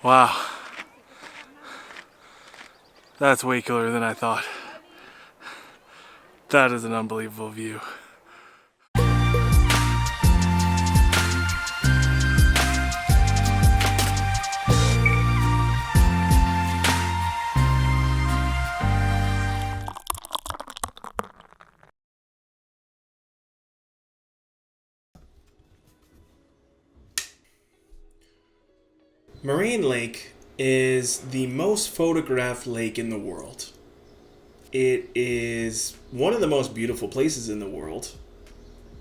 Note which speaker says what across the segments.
Speaker 1: Wow. That's way cooler than I thought. That is an unbelievable view.
Speaker 2: Moraine Lake is the most photographed lake in the world. It is one of the most beautiful places in the world,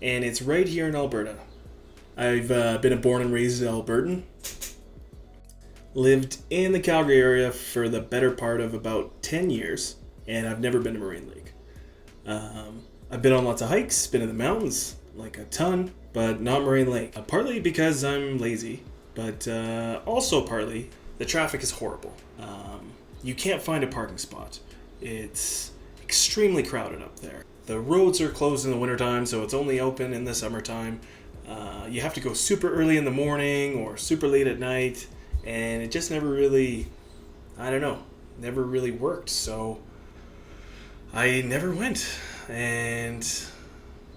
Speaker 2: and it's right here in Alberta. I've been a born and raised Albertan. Lived in the Calgary area for the better part of about 10 years, and I've never been to Moraine Lake. I've been on lots of hikes, been in the mountains, like a ton, but not Moraine Lake. Partly because I'm lazy, but also partly the traffic is horrible. You can't find a parking spot. It's extremely crowded up there. The roads are closed in the wintertime, so it's only open in the summertime. You have to go super early in the morning or super late at night, and it just never really, never really worked. So I never went. And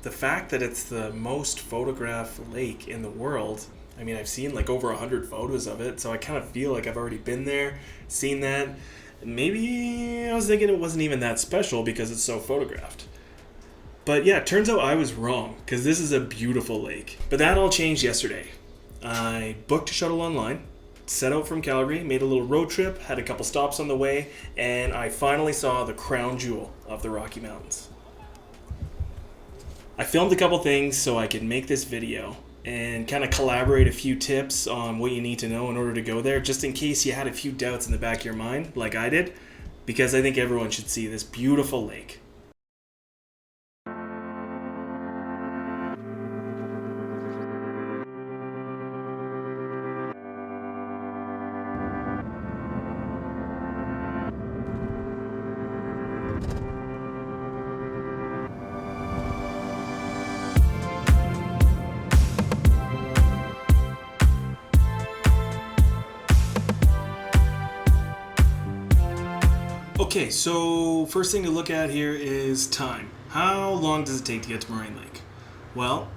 Speaker 2: the fact that it's the most photographed lake in the world, I mean, I've seen like over 100 photos of it, so I kind of feel like I've already been there, seen that. Maybe I was thinking it wasn't even that special because it's so photographed. But yeah, it turns out I was wrong, because this is a beautiful lake. But that all changed yesterday. I booked a shuttle online, set out from Calgary, made a little road trip, had a couple stops on the way, and I finally saw the crown jewel of the Rocky Mountains. I filmed a couple things so I could make this video and kind of collaborate a few tips on what you need to know in order to go there, just in case you had a few doubts in the back of your mind, like I did, because I think everyone should see this beautiful lake. Okay, so first thing to look at here is time. How long does it take to get to Moraine Lake? Well,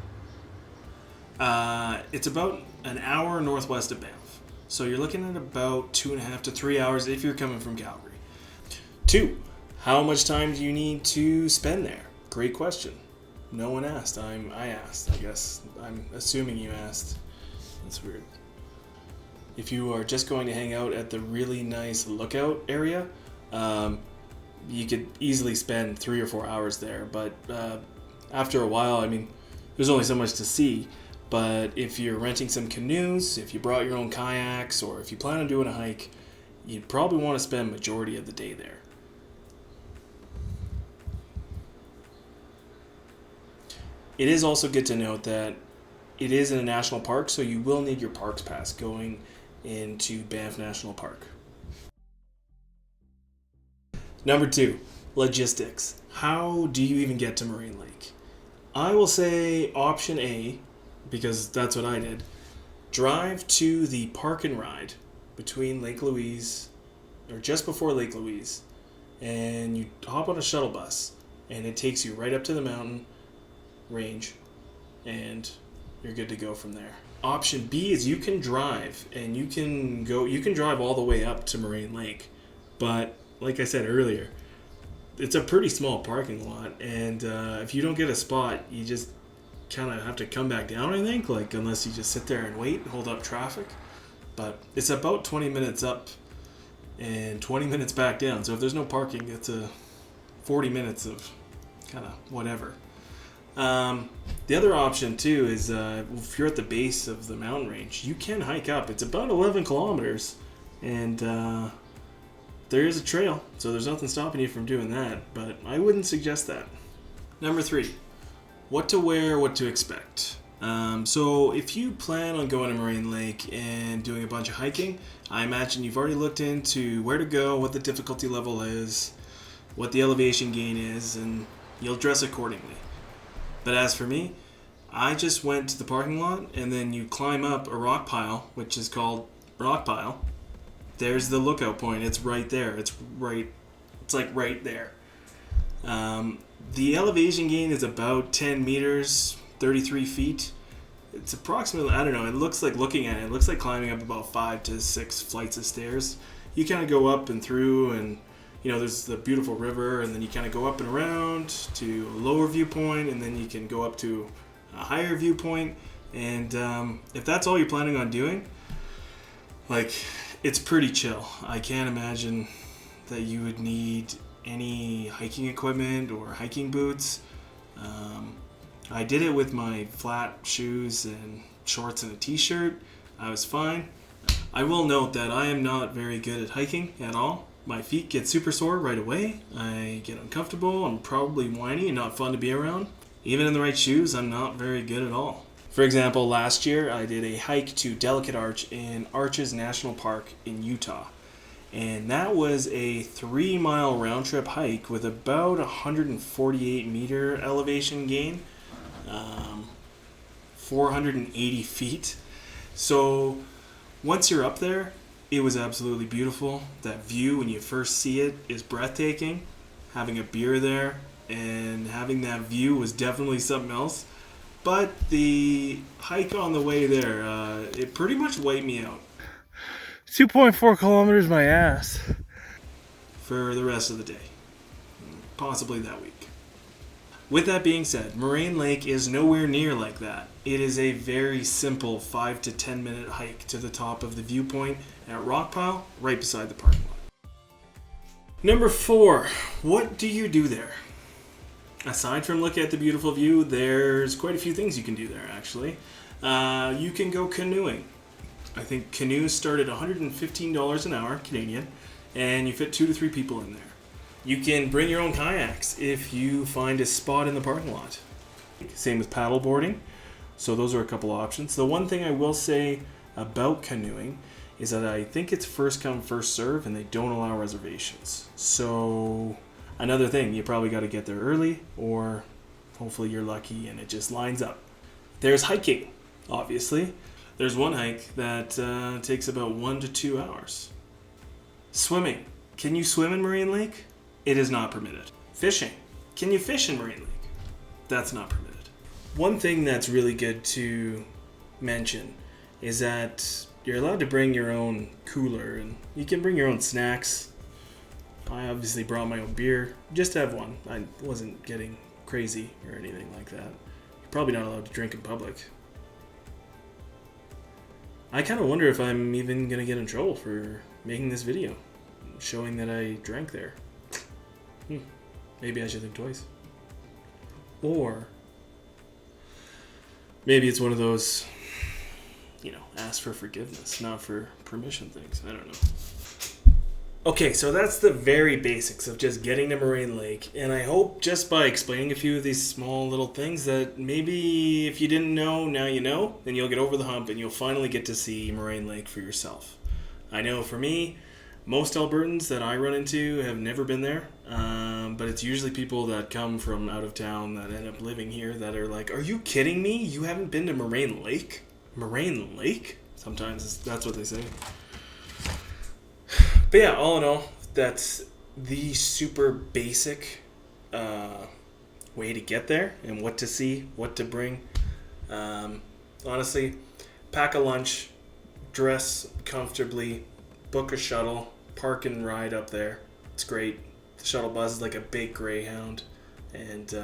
Speaker 2: it's about an hour northwest of Banff. So you're looking at about 2.5 to 3 hours if you're coming from Calgary. 2, how much time do you need to spend there? Great question. No one asked. I asked, I guess. I'm assuming you asked. That's weird. If you are just going to hang out at the really nice lookout area, you could easily spend 3 or 4 hours there, but after a while, I mean, there's only so much to see. But if you're renting some canoes, if you brought your own kayaks, or if you plan on doing a hike, you'd probably want to spend majority of the day there. It is also good to note that it is in a national park, so you will need your parks pass going into Banff National Park. Number 2, logistics. How do you even get to Moraine Lake? I will say option A, because that's what I did. Drive to the park and ride between Lake Louise, or just before Lake Louise, and you hop on a shuttle bus, and it takes you right up to the mountain range, and you're good to go from there. Option B is you can drive, and you can drive all the way up to Moraine Lake, but like I said earlier, it's a pretty small parking lot, and if you don't get a spot, you just kind of have to come back down, I think, like unless you just sit there and wait and hold up traffic. But it's about 20 minutes up and 20 minutes back down, so if there's no parking, it's a 40 minutes of kind of whatever. The other option too is if you're at the base of the mountain range, you can hike up. It's about 11 kilometers, and there is a trail, so there's nothing stopping you from doing that, but I wouldn't suggest that. Number 3, what to wear, what to expect. So if you plan on going to Moraine Lake and doing a bunch of hiking, I imagine you've already looked into where to go, what the difficulty level is, what the elevation gain is, and you'll dress accordingly. But as for me, I just went to the parking lot, and then you climb up a rock pile, which is called rock pile, There's the lookout point. It's right there. It's like right there. The elevation gain is about 10 meters, 33 feet. It's approximately, I don't know, it looks like looking at it, it looks like climbing up about 5 to 6 flights of stairs. You kind of go up and through, and there's the beautiful river, and then you kind of go up and around to a lower viewpoint, and then you can go up to a higher viewpoint. And if that's all you're planning on doing, like, it's pretty chill. I can't imagine that you would need any hiking equipment or hiking boots. I did it with my flat shoes and shorts and a t-shirt. I was fine. I will note that I am not very good at hiking at all. My feet get super sore right away. I get uncomfortable. I'm probably whiny and not fun to be around. Even in the right shoes, I'm not very good at all. For example, last year I did a hike to Delicate Arch in Arches National Park in Utah. And that was a 3-mile round trip hike with about 148 meter elevation gain, 480 feet. So once you're up there, it was absolutely beautiful. That view when you first see it is breathtaking. Having a beer there and having that view was definitely something else. But the hike on the way there, it pretty much wiped me out.
Speaker 1: 2.4 kilometers my ass.
Speaker 2: For the rest of the day. Possibly that week. With that being said, Moraine Lake is nowhere near like that. It is a very simple 5 to 10 minute hike to the top of the viewpoint at Rockpile, right beside the parking lot. Number 4, what do you do there? Aside from look at the beautiful view, there's quite a few things you can do there actually. You can go canoeing. I think canoes start at $115 an hour Canadian, and you fit 2 to 3 people in there. You can bring your own kayaks if you find a spot in the parking lot. Same with paddle boarding. So those are a couple options. The one thing I will say about canoeing is that I think it's first come, first serve, and they don't allow reservations. So another thing, you probably got to get there early, or hopefully you're lucky and it just lines up. There's hiking, obviously. There's one hike that takes about 1 to 2 hours. Swimming. Can you swim in Moraine Lake? It is not permitted. Fishing. Can you fish in Moraine Lake? That's not permitted. One thing that's really good to mention is that you're allowed to bring your own cooler, and you can bring your own snacks. I obviously brought my own beer, just to have one. I wasn't getting crazy or anything like that. You're probably not allowed to drink in public. I kind of wonder if I'm even going to get in trouble for making this video, showing that I drank there. Maybe I should think twice. Or maybe it's one of those, ask for forgiveness, not for permission things. I don't know. Okay, so that's the very basics of just getting to Moraine Lake, and I hope just by explaining a few of these small little things that maybe if you didn't know, now you know, then you'll get over the hump and you'll finally get to see Moraine Lake for yourself. I know for me, most Albertans that I run into have never been there, but it's usually people that come from out of town that end up living here that are like, are you kidding me? You haven't been to Moraine Lake? Moraine Lake? Sometimes that's what they say. But yeah, all in all, that's the super basic way to get there and what to see, what to bring. Honestly, pack a lunch, dress comfortably, book a shuttle, park and ride up there. It's great. The shuttle bus is like a big Greyhound. And,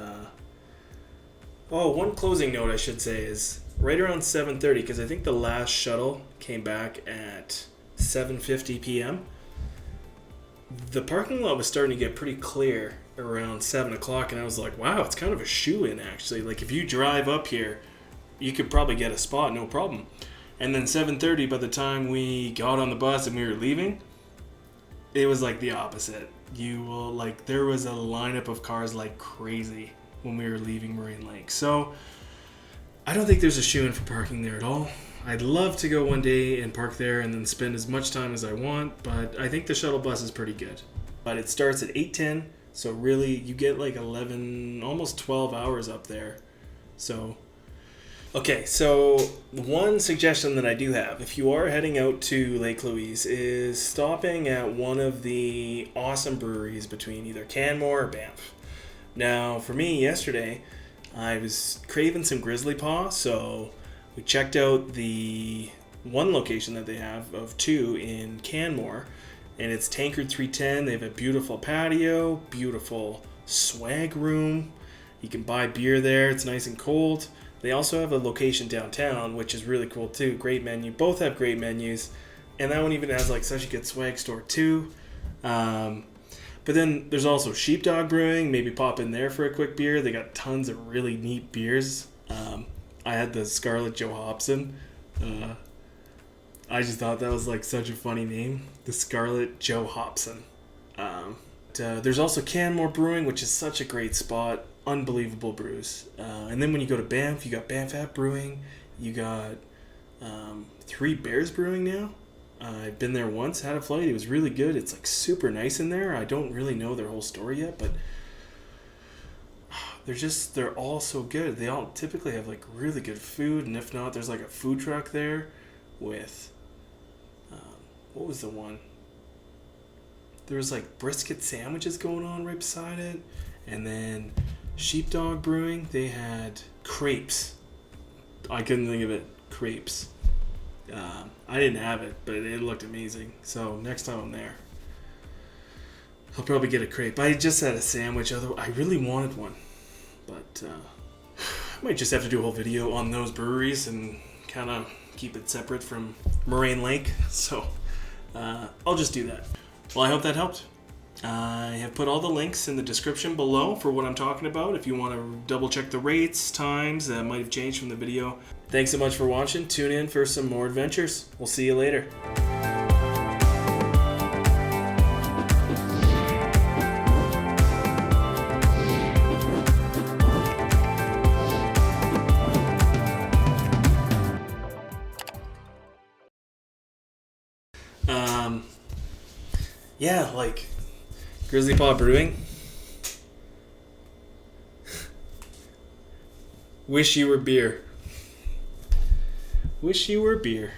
Speaker 2: one closing note I should say is right around 7:30, because I think the last shuttle came back at 7:50 p.m., the parking lot was starting to get pretty clear around 7 o'clock, and I was like, wow, it's kind of a shoe-in, actually. Like, if you drive up here, you could probably get a spot, no problem. And then 7:30, by the time we got on the bus and we were leaving, it was like the opposite. There was a lineup of cars like crazy when we were leaving Moraine Lake. So, I don't think there's a shoe-in for parking there at all. I'd love to go one day and park there and then spend as much time as I want, but I think the shuttle bus is pretty good. But it starts at 8:10, so really you get like 11, almost 12 hours up there. So Okay, so one suggestion that I do have, if you are heading out to Lake Louise, is stopping at one of the awesome breweries between either Canmore or Banff. Now, for me, yesterday, I was craving some Grizzly Paw, so we checked out the one location that they have of two in Canmore, and it's Tankard 310. They have a beautiful patio, beautiful swag room. You can buy beer there. It's nice and cold. They also have a location downtown, which is really cool too. Great menu. Both have great menus, and that one even has like such a good swag store too. But then there's also Sheepdog Brewing. Maybe pop in there for a quick beer. They got tons of really neat beers. I had the Scarlet Joe Hobson. I just thought that was like such a funny name, the Scarlet Joe Hobson. There's also Canmore Brewing, which is such a great spot. Unbelievable brews. And then when you go to Banff, you got Banff Brewing. You got Three Bears Brewing now. I've been there once, had a flight. It was really good. It's like super nice in there. I don't really know their whole story yet, but they're all so good. They all typically have like really good food, and if not, there's like a food truck there with what was the one? There was like brisket sandwiches going on right beside it, and then Sheepdog Brewing, they had crepes. I couldn't think of it. Crepes. I didn't have it, but it looked amazing. So next time I'm there, I'll probably get a crepe. I just had a sandwich. I really wanted one, but I might just have to do a whole video on those breweries and kind of keep it separate from Moraine Lake. So I'll just do that. Well, I hope that helped. I have put all the links in the description below for what I'm talking about. If you want to double check the rates, times, that might have changed from the video. Thanks so much for watching. Tune in for some more adventures. We'll see you later. Yeah, like Grizzly Paw Brewing. Wish you were beer. Wish you were beer.